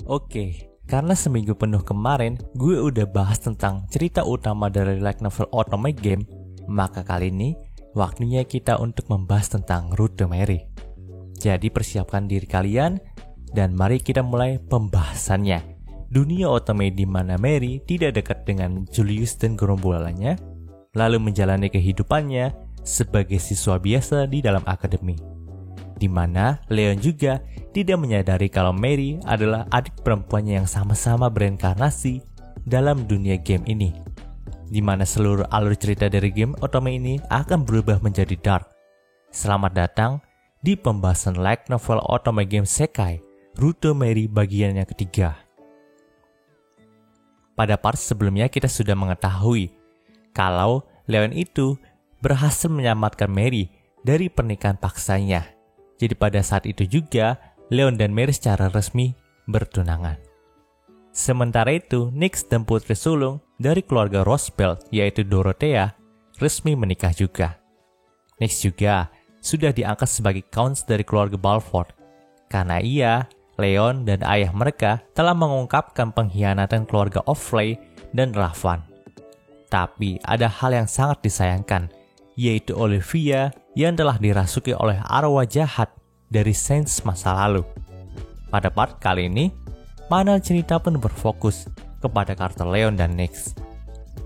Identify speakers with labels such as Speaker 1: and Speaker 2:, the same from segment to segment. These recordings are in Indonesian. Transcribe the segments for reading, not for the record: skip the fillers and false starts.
Speaker 1: Oke, karena seminggu penuh kemarin gue udah bahas tentang cerita utama dari light novel Otome Game, maka kali ini waktunya kita untuk membahas tentang Root the Mary. Jadi persiapkan diri kalian dan mari kita mulai pembahasannya. Dunia Otome di mana Mary tidak dekat dengan Julius dan gerombolannya, lalu menjalani kehidupannya sebagai siswa biasa di dalam akademi. Di mana Leon juga tidak menyadari kalau Mary adalah adik perempuannya yang sama-sama bereinkarnasi dalam dunia game ini. Di mana seluruh alur cerita dari game Otome ini akan berubah menjadi dark. Selamat datang di pembahasan light novel Otome Game Sekai, Root the Mary bagian yang ketiga. Pada part sebelumnya kita sudah mengetahui kalau Leon itu berhasil menyelamatkan Mary dari pernikahan paksanya. Jadi pada saat itu juga Leon dan Mary secara resmi bertunangan. Sementara itu Nyx dan putri sulung dari keluarga Rosebell yaitu Dorothea resmi menikah juga. Nyx juga sudah diangkat sebagai Counts dari keluarga Balford karena ia, Leon dan ayah mereka telah mengungkapkan pengkhianatan keluarga Offley dan Ravan. Tapi ada hal yang sangat disayangkan, yaitu Olivia yang telah dirasuki oleh arwah jahat dari Saints masa lalu. Pada part kali ini, panel cerita pun berfokus kepada karakter Leon dan Nyx.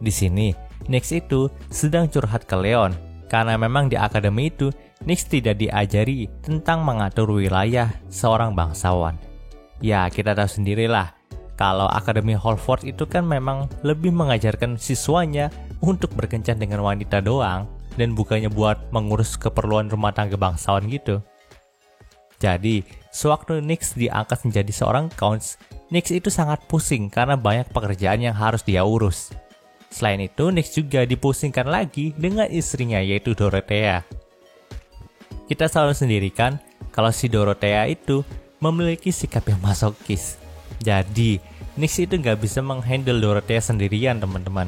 Speaker 1: Di sini, Nyx itu sedang curhat ke Leon karena memang di akademi itu Nyx tidak diajari tentang mengatur wilayah seorang bangsawan. Ya, kita tahu sendirilah, kalau Akademi Holford itu kan memang lebih mengajarkan siswanya untuk berkencan dengan wanita doang, dan bukannya buat mengurus keperluan rumah tangga bangsawan gitu. Jadi, sewaktu Nyx diangkat menjadi seorang Counts, Nyx itu sangat pusing karena banyak pekerjaan yang harus dia urus. Selain itu, Nyx juga dipusingkan lagi dengan istrinya yaitu Dorothea. Kita selalu sendirikan kalau si Dorothea itu memiliki sikap yang masokis. Jadi, Nyx itu nggak bisa menghandle Dorothea sendirian, teman-teman.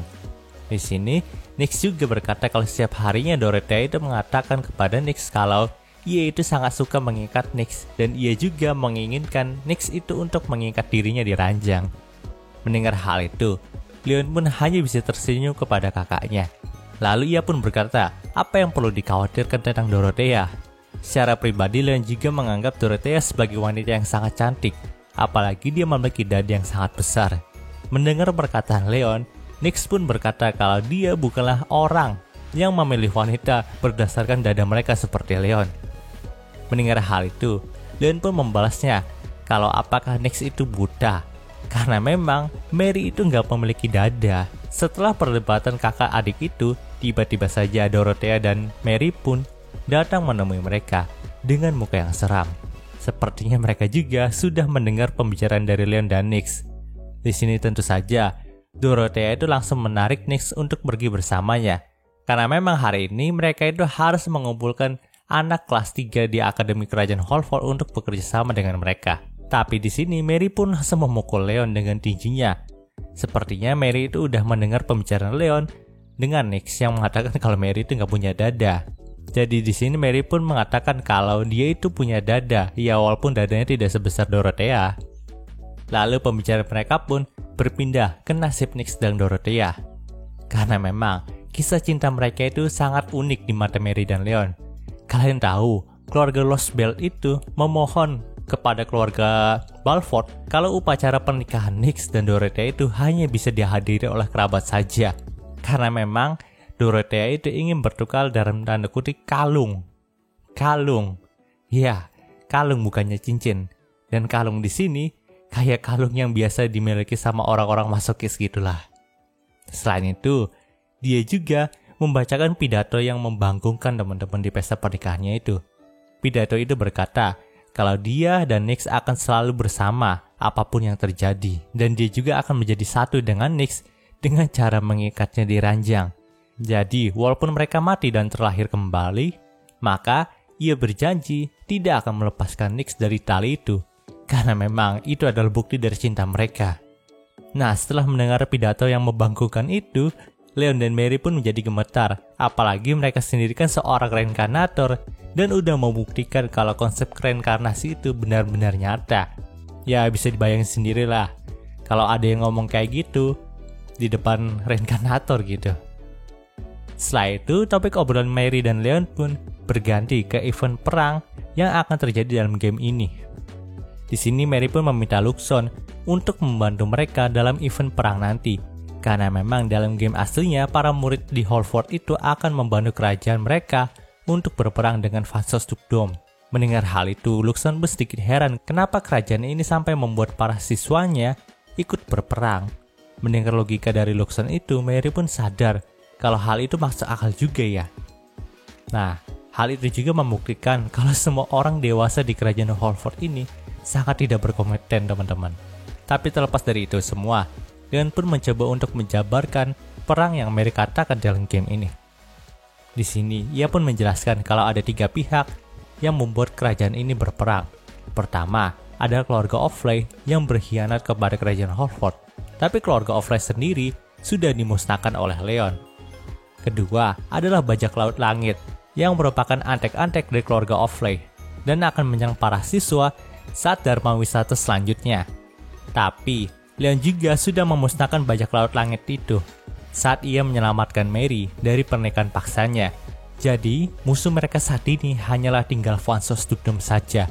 Speaker 1: Di sini, Nyx juga berkata kalau setiap harinya Dorothea itu mengatakan kepada Nyx kalau ia itu sangat suka mengikat Nyx dan ia juga menginginkan Nyx itu untuk mengikat dirinya di ranjang. Mendengar hal itu, Leon pun hanya bisa tersenyum kepada kakaknya. Lalu ia pun berkata, apa yang perlu dikhawatirkan tentang Dorothea? Secara pribadi, Leon juga menganggap Dorothea sebagai wanita yang sangat cantik, apalagi dia memiliki dada yang sangat besar. Mendengar perkataan Leon, Nyx pun berkata kalau dia bukanlah orang yang memilih wanita berdasarkan dada mereka seperti Leon. Mendengar hal itu, Leon pun membalasnya kalau apakah Nyx itu buta, karena memang Mary itu nggak memiliki dada. Setelah perdebatan kakak adik itu, tiba-tiba saja Dorothea dan Mary pun datang menemui mereka dengan muka yang seram. Sepertinya mereka juga sudah mendengar pembicaraan dari Leon dan Nyx. Di sini tentu saja Dorothea itu langsung menarik Nyx untuk pergi bersamanya. Karena memang hari ini mereka itu harus mengumpulkan anak kelas 3 di Akademi Kerajaan Holford untuk bekerja sama dengan mereka. Tapi di sini Mary pun langsung memukul Leon dengan tinjunya. Sepertinya Mary itu udah mendengar pembicaraan Leon dengan Nyx yang mengatakan kalau Mary itu nggak punya dada. Jadi di sini Mary pun mengatakan kalau dia itu punya dada, ya walaupun dadanya tidak sebesar Dorothea. Lalu pembicaraan mereka pun berpindah ke nasib Nyx dan Dorothea. Karena memang kisah cinta mereka itu sangat unik di mata Mary dan Leon. Kalian tahu, keluarga Rosebell itu memohon kepada keluarga Balford kalau upacara pernikahan Nyx dan Dorothea itu hanya bisa dihadiri oleh kerabat saja. Karena memang Dorothea itu ingin bertukar dalam tanda kutip kalung. Kalung. Ya, kalung bukannya cincin. Dan kalung di sini kayak kalung yang biasa dimiliki sama orang-orang masokis gitulah. Selain itu, dia juga membacakan pidato yang membangkungkan teman-teman di pesta pernikahannya itu. Pidato itu berkata kalau dia dan Nyx akan selalu bersama apapun yang terjadi. Dan dia juga akan menjadi satu dengan Nyx dengan cara mengikatnya di ranjang. Jadi, walaupun mereka mati dan terlahir kembali, maka ia berjanji tidak akan melepaskan Nyx dari tali itu, karena memang itu adalah bukti dari cinta mereka. Nah, setelah mendengar pidato yang membangkangkan itu, Leon dan Mary pun menjadi gemetar, apalagi mereka sendiri kan seorang reinkarnator dan udah membuktikan kalau konsep reinkarnasi itu benar-benar nyata. Ya bisa dibayangin sendiri lah, kalau ada yang ngomong kayak gitu di depan reinkarnator gitu. Setelah itu, topik obrolan Mary dan Leon pun berganti ke event perang yang akan terjadi dalam game ini. Di sini Mary pun meminta Luxon untuk membantu mereka dalam event perang nanti, karena memang dalam game aslinya para murid di Holford itu akan membantu kerajaan mereka untuk berperang dengan Vansos Dukdom. Mendengar hal itu, Luxon pun sedikit heran kenapa kerajaan ini sampai membuat para siswanya ikut berperang. Mendengar logika dari Luxon itu, Mary pun sadar kalau hal itu masuk akal juga ya. Nah, hal itu juga membuktikan kalau semua orang dewasa di kerajaan Holford ini sangat tidak berkompeten, teman-teman. Tapi terlepas dari itu semua, Leon pun mencoba untuk menjabarkan perang yang Mary katakan dalam game ini. Di sini, ia pun menjelaskan kalau ada 3 pihak yang membuat kerajaan ini berperang. Pertama, adalah keluarga Offley yang berkhianat kepada kerajaan Holford. Tapi keluarga Offley sendiri sudah dimusnahkan oleh Leon. Kedua, adalah bajak laut langit yang merupakan antek-antek dari keluarga Offley dan akan menyerang para siswa saat Dharma Wisata selanjutnya. Tapi, Leon juga sudah memusnahkan bajak laut langit itu saat ia menyelamatkan Mary dari pernikahan paksanya. Jadi, musuh mereka saat ini hanyalah tinggal Vansos Dukdom saja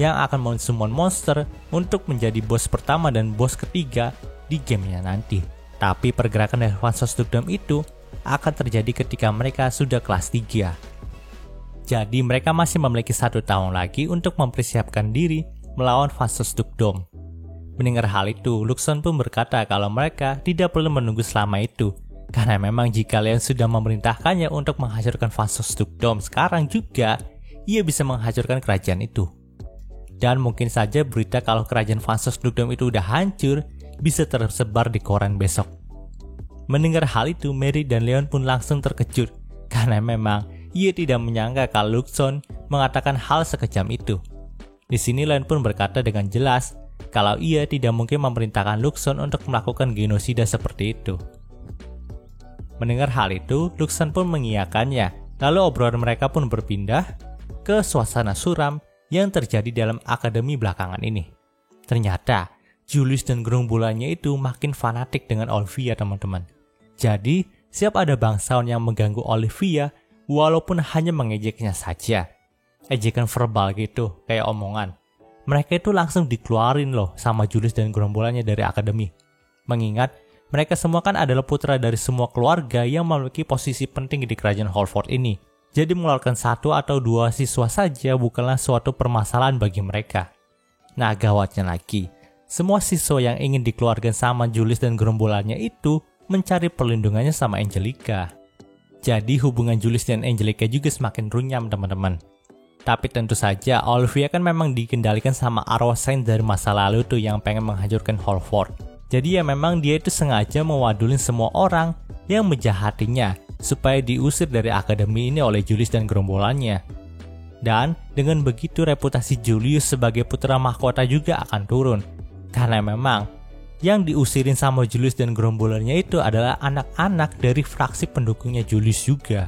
Speaker 1: yang akan men-summon monster untuk menjadi bos pertama dan bos ketiga di gamenya nanti. Tapi pergerakan dari Vansos Dukdom itu akan terjadi ketika mereka sudah kelas 3. Jadi mereka masih memiliki 1 tahun lagi untuk mempersiapkan diri melawan Vansos Dukdom. Mendengar hal itu, Luxon pun berkata kalau mereka tidak perlu menunggu selama itu, karena memang jika Leon sudah memerintahkannya untuk menghancurkan Vansos Dukdom sekarang juga, ia bisa menghancurkan kerajaan itu. Dan mungkin saja berita kalau kerajaan Vansos Dukdom itu udah hancur bisa tersebar di koran besok. Mendengar hal itu, Mary dan Leon pun langsung terkejut karena memang ia tidak menyangka kalau Luxon mengatakan hal sekejam itu. Di sini Leon pun berkata dengan jelas kalau ia tidak mungkin memerintahkan Luxon untuk melakukan genosida seperti itu. Mendengar hal itu, Luxon pun mengiyakannya. Lalu obrolan mereka pun berpindah ke suasana suram yang terjadi dalam akademi belakangan ini. Ternyata, Julius dan gerombolannya itu makin fanatik dengan Olivia, teman-teman. Jadi, siap ada bangsawan yang mengganggu Olivia, walaupun hanya mengejeknya saja. Ejekan verbal gitu, kayak omongan. Mereka itu langsung dikeluarin loh sama Julius dan gerombolannya dari akademi. Mengingat, mereka semua kan adalah putra dari semua keluarga yang memiliki posisi penting di kerajaan Holford ini. Jadi mengeluarkan 1 atau 2 siswa saja bukanlah suatu permasalahan bagi mereka. Nah, gawatnya lagi, semua siswa yang ingin dikeluarkan sama Julius dan gerombolannya itu mencari perlindungannya sama Angelica. Jadi hubungan Julius dan Angelica juga semakin runyam, teman-teman. Tapi tentu saja Olivia kan memang dikendalikan sama arwah saint dari masa lalu tuh yang pengen menghancurkan Holford. Jadi ya memang dia itu sengaja mewadulin semua orang yang menjahatinya supaya diusir dari akademi ini oleh Julius dan gerombolannya. Dan dengan begitu reputasi Julius sebagai putra mahkota juga akan turun. Karena memang yang diusirin sama Julius dan gerombolannya itu adalah anak-anak dari fraksi pendukungnya Julius juga.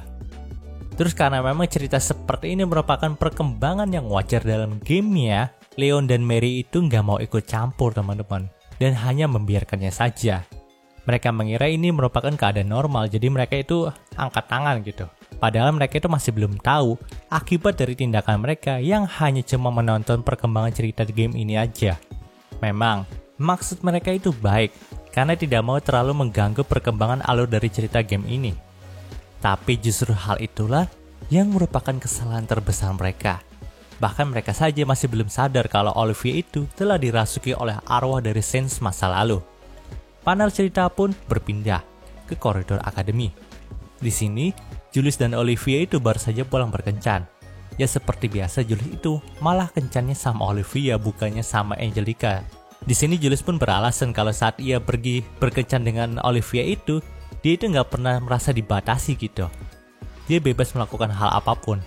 Speaker 1: Terus karena memang cerita seperti ini merupakan perkembangan yang wajar dalam gamenya, Leon dan Mary itu nggak mau ikut campur, teman-teman, dan hanya membiarkannya saja. Mereka mengira ini merupakan keadaan normal, jadi mereka itu angkat tangan gitu. Padahal mereka itu masih belum tahu akibat dari tindakan mereka yang hanya cuma menonton perkembangan cerita di game ini aja. Memang, maksud mereka itu baik, karena tidak mau terlalu mengganggu perkembangan alur dari cerita game ini. Tapi justru hal itulah yang merupakan kesalahan terbesar mereka. Bahkan mereka saja masih belum sadar kalau Olivia itu telah dirasuki oleh arwah dari Saints masa lalu. Panel cerita pun berpindah ke koridor akademi. Di sini, Julius dan Olivia itu baru saja pulang berkencan. Ya seperti biasa, Julius itu malah kencannya sama Olivia, bukannya sama Angelica. Di sini Julius pun beralasan kalau saat ia pergi berkencan dengan Olivia itu, dia itu nggak pernah merasa dibatasi gitu. Dia bebas melakukan hal apapun.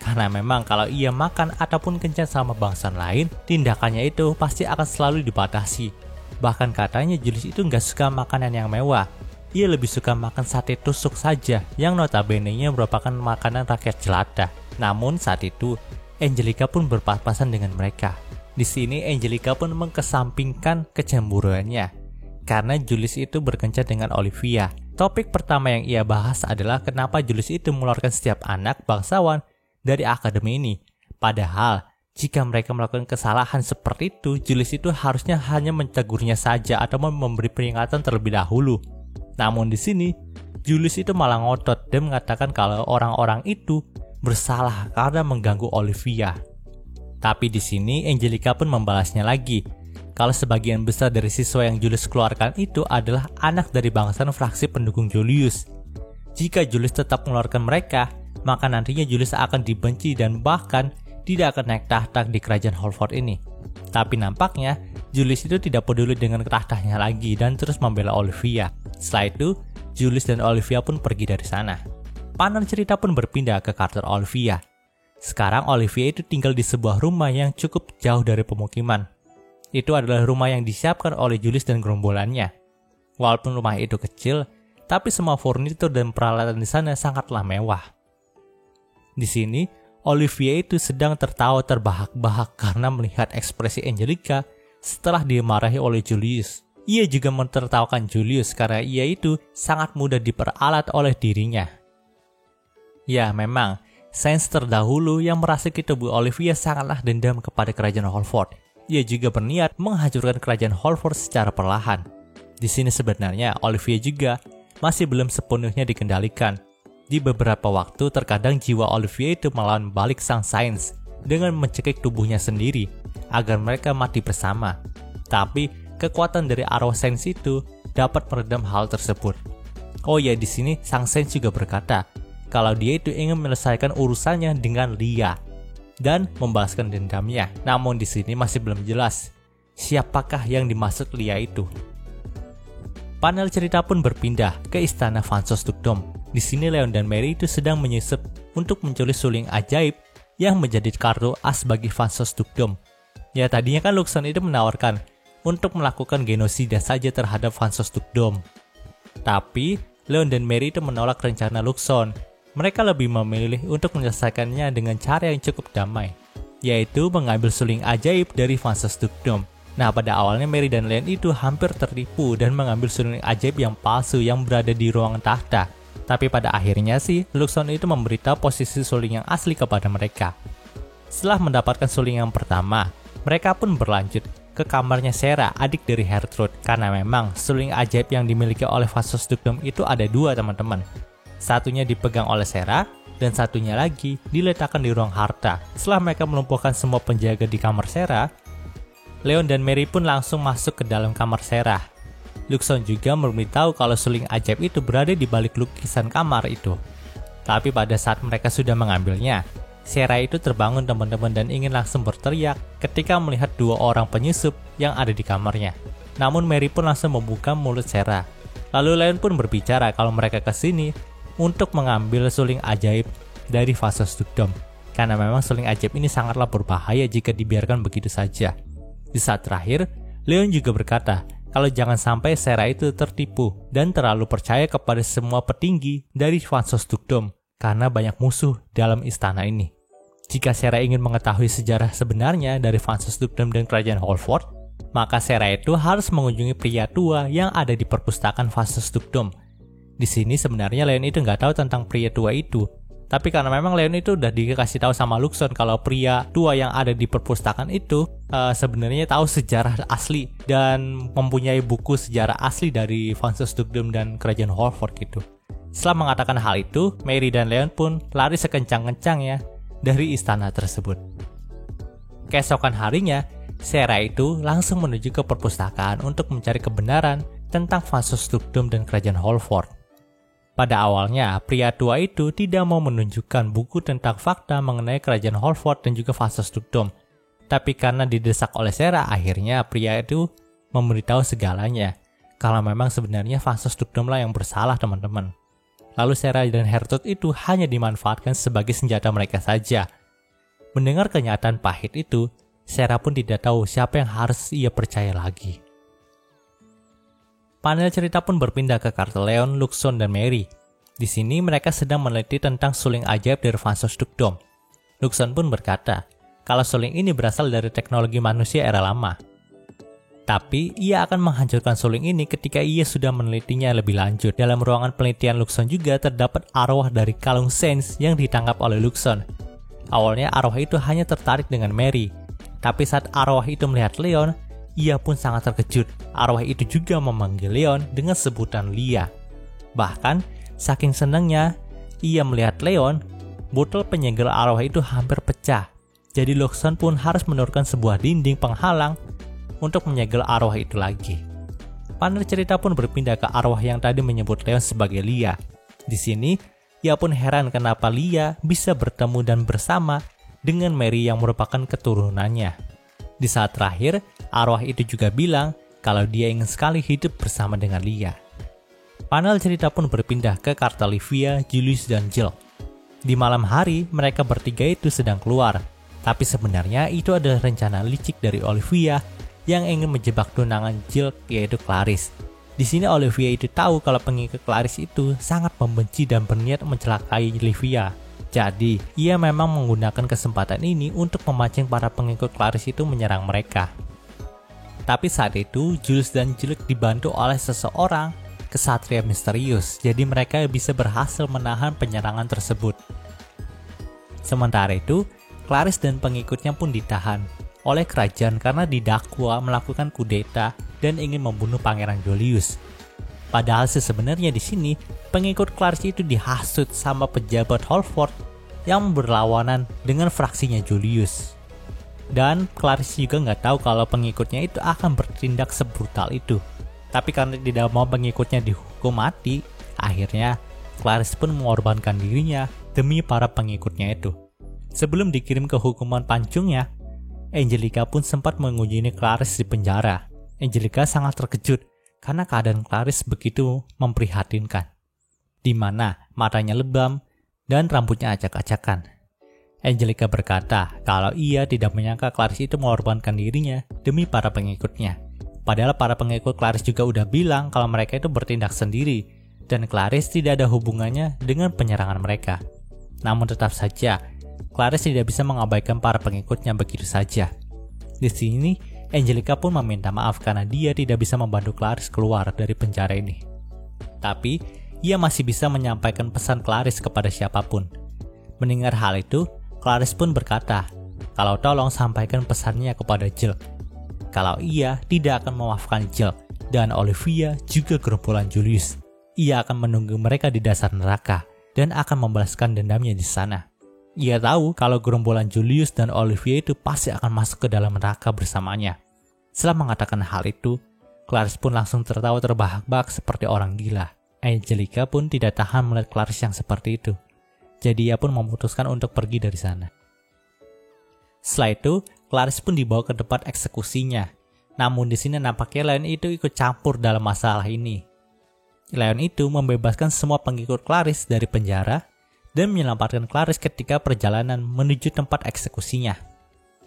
Speaker 1: Karena memang kalau ia makan ataupun kencan sama bangsawan lain, tindakannya itu pasti akan selalu dibatasi. Bahkan katanya Julius itu nggak suka makanan yang mewah. Ia lebih suka makan sate tusuk saja, yang notabene-nya merupakan makanan rakyat jelata. Namun saat itu, Angelica pun berpapasan dengan mereka. Di sini Angelica pun mengesampingkan kecemburuannya karena Julius itu berkencan dengan Olivia. Topik pertama yang ia bahas adalah kenapa Julius itu mengeluarkan setiap anak bangsawan dari akademi ini. Padahal jika mereka melakukan kesalahan seperti itu, Julius itu harusnya hanya mencegurnya saja atau memberi peringatan terlebih dahulu. Namun di sini Julius itu malah ngotot dan mengatakan kalau orang-orang itu bersalah karena mengganggu Olivia. Tapi di sini Angelica pun membalasnya lagi, kalau sebagian besar dari siswa yang Julius keluarkan itu adalah anak dari bangsawan fraksi pendukung Julius. Jika Julius tetap mengeluarkan mereka, maka nantinya Julius akan dibenci dan bahkan tidak akan naik tahta di kerajaan Holford ini. Tapi nampaknya Julius itu tidak peduli dengan tahtanya lagi dan terus membela Olivia. Setelah itu, Julius dan Olivia pun pergi dari sana. Panel cerita pun berpindah ke karakter Olivia. Sekarang Olivia itu tinggal di sebuah rumah yang cukup jauh dari pemukiman. Itu adalah rumah yang disiapkan oleh Julius dan gerombolannya. Walaupun rumah itu kecil, tapi semua furnitur dan peralatan di sana sangatlah mewah. Di sini, Olivia itu sedang tertawa terbahak-bahak karena melihat ekspresi Angelica setelah dimarahi oleh Julius. Ia juga mentertawakan Julius karena ia itu sangat mudah diperalat oleh dirinya. Ya, memang sains terdahulu yang merasuki tubuh Olivia sangatlah dendam kepada kerajaan Holford. Ia juga berniat menghancurkan kerajaan Holford secara perlahan. Di sini sebenarnya Olivia juga masih belum sepenuhnya dikendalikan. Di beberapa waktu terkadang jiwa Olivia itu melawan balik sang sains dengan mencekik tubuhnya sendiri agar mereka mati bersama. Tapi kekuatan dari arwah sains itu dapat meredam hal tersebut. Oh ya, di sini sang sains juga berkata kalau dia itu ingin menyelesaikan urusannya dengan Lia dan membalaskan dendamnya. Namun di sini masih belum jelas siapakah yang dimaksud Lia itu. Panel cerita pun berpindah ke istana Van Sostudom. Di sini Leon dan Mary itu sedang menyusup untuk menculik suling ajaib yang menjadi kartu as bagi Van Sostudom. Ya, tadinya kan Luxon itu menawarkan untuk melakukan genosida saja terhadap Van Sostudom. Tapi Leon dan Mary itu menolak rencana Luxon. Mereka lebih memilih untuk menyelesaikannya dengan cara yang cukup damai, yaitu mengambil suling ajaib dari Van Sostudom. Nah, pada awalnya Mary dan Leon itu hampir tertipu dan mengambil suling ajaib yang palsu yang berada di ruangan tahta. Tapi pada akhirnya sih, Luxon itu memberitahu posisi suling yang asli kepada mereka. Setelah mendapatkan suling yang pertama, mereka pun berlanjut ke kamarnya Sarah, adik dari Gertrude, karena memang suling ajaib yang dimiliki oleh Van Sostudom itu ada dua, teman-teman. Satunya dipegang oleh Sarah, dan satunya lagi diletakkan di ruang harta. Setelah mereka melumpuhkan semua penjaga di kamar Sarah, Leon dan Mary pun langsung masuk ke dalam kamar Sarah. Luxon juga memberitahu kalau suling ajaib itu berada di balik lukisan kamar itu. Tapi pada saat mereka sudah mengambilnya, Sarah itu terbangun teman-teman dan ingin langsung berteriak ketika melihat dua orang penyusup yang ada di kamarnya. Namun Mary pun langsung membuka mulut Sarah. Lalu Leon pun berbicara kalau mereka ke sini untuk mengambil suling ajaib dari Van Sostudom. Karena memang suling ajaib ini sangatlah berbahaya jika dibiarkan begitu saja. Di saat terakhir, Leon juga berkata kalau jangan sampai Sarah itu tertipu dan terlalu percaya kepada semua petinggi dari Van Sostudom karena banyak musuh dalam istana ini. Jika Sarah ingin mengetahui sejarah sebenarnya dari Van Sostudom dan kerajaan Holford, maka Sarah itu harus mengunjungi pria tua yang ada di perpustakaan Van Sostudom. Di sini sebenarnya Leon itu nggak tahu tentang pria tua itu. Tapi karena memang Leon itu udah dikasih tahu sama Luxon kalau pria tua yang ada di perpustakaan itu sebenarnya tahu sejarah asli dan mempunyai buku sejarah asli dari Van Sostudom dan kerajaan Holford gitu. Setelah mengatakan hal itu, Mary dan Leon pun lari sekencang-kencangnya dari istana tersebut. Keesokan harinya, Sarah itu langsung menuju ke perpustakaan untuk mencari kebenaran tentang Van Sostudom dan kerajaan Holford. Pada awalnya, pria tua itu tidak mau menunjukkan buku tentang fakta mengenai kerajaan Holford dan juga Van Sostudom. Tapi karena didesak oleh Sarah, akhirnya pria itu memberitahu segalanya. Kalau memang sebenarnya Van Sostudom lah yang bersalah, teman-teman. Lalu Sarah dan Gertrude itu hanya dimanfaatkan sebagai senjata mereka saja. Mendengar kenyataan pahit itu, Sarah pun tidak tahu siapa yang harus ia percaya lagi. Panel cerita pun berpindah ke karakter Leon, Luxon, dan Mary. Di sini mereka sedang meneliti tentang suling ajaib dari Van Sostudom. Luxon pun berkata, kalau suling ini berasal dari teknologi manusia era lama. Tapi, ia akan menghancurkan suling ini ketika ia sudah menelitinya lebih lanjut. Dalam ruangan penelitian Luxon juga terdapat arwah dari kalung Saints yang ditangkap oleh Luxon. Awalnya arwah itu hanya tertarik dengan Mary. Tapi saat arwah itu melihat Leon, ia pun sangat terkejut. Arwah itu juga memanggil Leon dengan sebutan Lia. Bahkan, saking senangnya, ia melihat Leon, botol penyegel arwah itu hampir pecah. Jadi Luxon pun harus menurunkan sebuah dinding penghalang untuk menyegel arwah itu lagi. Panel cerita pun berpindah ke arwah yang tadi menyebut Leon sebagai Lia. Di sini, ia pun heran kenapa Lia bisa bertemu dan bersama dengan Mary yang merupakan keturunannya. Di saat terakhir, arwah itu juga bilang kalau dia ingin sekali hidup bersama dengan Lia. Panel cerita pun berpindah ke kartu Olivia, Julius, dan Jill. Di malam hari, mereka bertiga itu sedang keluar. Tapi sebenarnya itu adalah rencana licik dari Olivia yang ingin menjebak tunangan Jill, yaitu Clarice. Di sini Olivia itu tahu kalau pengikut Clarice itu sangat membenci dan berniat mencelakai Olivia. Jadi, ia memang menggunakan kesempatan ini untuk memancing para pengikut Clarice itu menyerang mereka. Tapi saat itu, Julius dan Jill dibantu oleh seseorang kesatria misterius, jadi mereka bisa berhasil menahan penyerangan tersebut. Sementara itu, Clarice dan pengikutnya pun ditahan oleh kerajaan karena didakwa melakukan kudeta dan ingin membunuh Pangeran Julius. Padahal sebenarnya di sini pengikut Clarice itu dihasut sama pejabat Holford yang berlawanan dengan fraksinya Julius. Dan Clarice juga nggak tahu kalau pengikutnya itu akan bertindak sebrutal itu. Tapi karena tidak mau pengikutnya dihukum mati, akhirnya Clarice pun mengorbankan dirinya demi para pengikutnya itu. Sebelum dikirim ke hukuman pancungnya, Angelica pun sempat mengunjungi Clarice di penjara. Angelica sangat terkejut karena keadaan Clarice begitu memprihatinkan, di mana matanya lebam dan rambutnya acak-acakan. Angelica berkata kalau ia tidak menyangka Clarice itu mengorbankan dirinya demi para pengikutnya. Padahal para pengikut Clarice juga udah bilang kalau mereka itu bertindak sendiri dan Clarice tidak ada hubungannya dengan penyerangan mereka. Namun tetap saja, Clarice tidak bisa mengabaikan para pengikutnya begitu saja. Di sini, Angelica pun meminta maaf karena dia tidak bisa membantu Clarice keluar dari penjara ini. Tapi, ia masih bisa menyampaikan pesan Clarice kepada siapapun. Mendengar hal itu, Clarice pun berkata, kalau tolong sampaikan pesannya kepada Jill. Kalau ia tidak akan memaafkan Jill dan Olivia juga gerombolan Julius. Ia akan menunggu mereka di dasar neraka dan akan membalaskan dendamnya di sana. Ia tahu kalau gerombolan Julius dan Olivia itu pasti akan masuk ke dalam neraka bersamanya. Setelah mengatakan hal itu, Clarice pun langsung tertawa terbahak-bahak seperti orang gila. Angelica pun tidak tahan melihat Clarice yang seperti itu. Jadi ia pun memutuskan untuk pergi dari sana. Setelah itu, Clarice pun dibawa ke tempat eksekusinya. Namun di sini nampaknya Leon itu ikut campur dalam masalah ini. Leon itu membebaskan semua pengikut Clarice dari penjara dan menyelamatkan Clarice ketika perjalanan menuju tempat eksekusinya.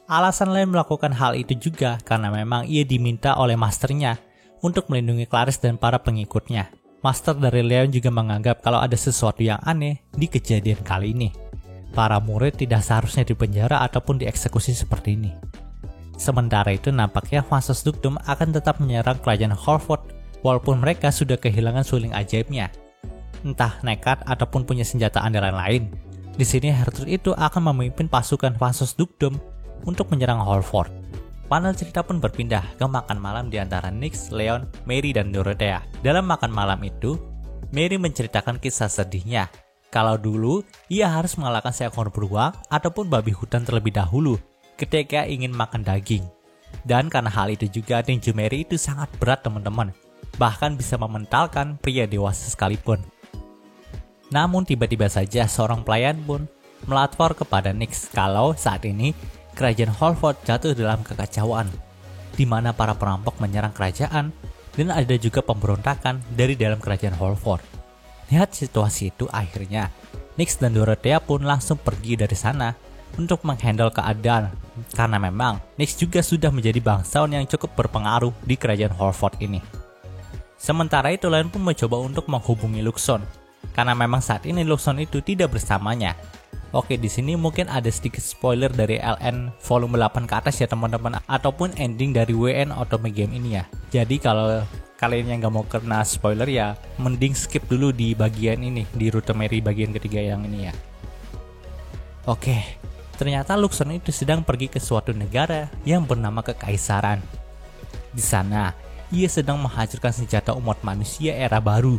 Speaker 1: Alasan Leon melakukan hal itu juga karena memang ia diminta oleh masternya untuk melindungi Clarice dan para pengikutnya. Master dari Leon juga menganggap kalau ada sesuatu yang aneh di kejadian kali ini. Para murid tidak seharusnya dipenjara ataupun dieksekusi seperti ini. Sementara itu nampaknya Vansos Dugdom akan tetap menyerang kerajaan Holford walaupun mereka sudah kehilangan suling ajaibnya. Entah nekat ataupun punya senjata andalan lain. Di sini Hertrude itu akan memimpin pasukan Vansos Dugdom untuk menyerang Holford. Panel cerita pun berpindah ke makan malam di antara Nyx, Leon, Mary, dan Dorothea. Dalam makan malam itu, Mary menceritakan kisah sedihnya. Kalau dulu, ia harus mengalahkan seekor beruang ataupun babi hutan terlebih dahulu ketika ingin makan daging. Dan karena hal itu juga tinju Mary itu sangat berat teman-teman. Bahkan bisa mementalkan pria dewasa sekalipun. Namun tiba-tiba saja seorang pelayan pun melapor kepada Nyx kalau saat ini kerajaan Holford jatuh dalam kekacauan, di mana para perampok menyerang kerajaan dan ada juga pemberontakan dari dalam kerajaan Holford. Lihat situasi itu akhirnya, Nyx dan Dorothea pun langsung pergi dari sana untuk menghandle keadaan karena memang Nyx juga sudah menjadi bangsawan yang cukup berpengaruh di kerajaan Holford ini. Sementara itu Leon pun mencoba untuk menghubungi Luxon karena memang saat ini Luxon itu tidak bersamanya. Oke, di sini mungkin ada sedikit spoiler dari LN volume 8 ke atas ya teman-teman, ataupun ending dari WN Otome Game ini ya. Jadi kalau kalian yang nggak mau kena spoiler ya, mending skip dulu di bagian ini, di Rute Mary bagian ketiga yang ini ya. Oke, ternyata Luxon itu sedang pergi ke suatu negara yang bernama Kekaisaran. Di sana, ia sedang menghancurkan senjata umat manusia era baru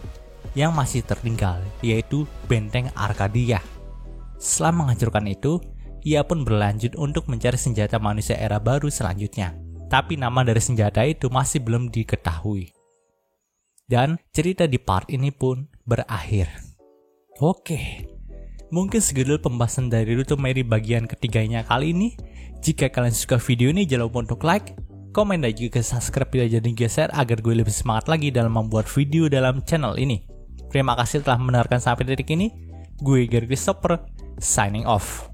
Speaker 1: yang masih tertinggal, yaitu Benteng Arcadia. Setelah menghancurkan itu, ia pun berlanjut untuk mencari senjata manusia era baru selanjutnya. Tapi nama dari senjata itu masih belum diketahui. Dan cerita di part ini pun berakhir. Oke, mungkin segitu pembahasan dari Rute Mary bagian ketiganya kali ini. Jika kalian suka video ini, jangan lupa untuk like, komen, dan juga subscribe bila jadi geser agar gue lebih semangat lagi dalam membuat video dalam channel ini. Terima kasih telah mendengarkan sampai detik ini. Gue Gary Christopher, signing off.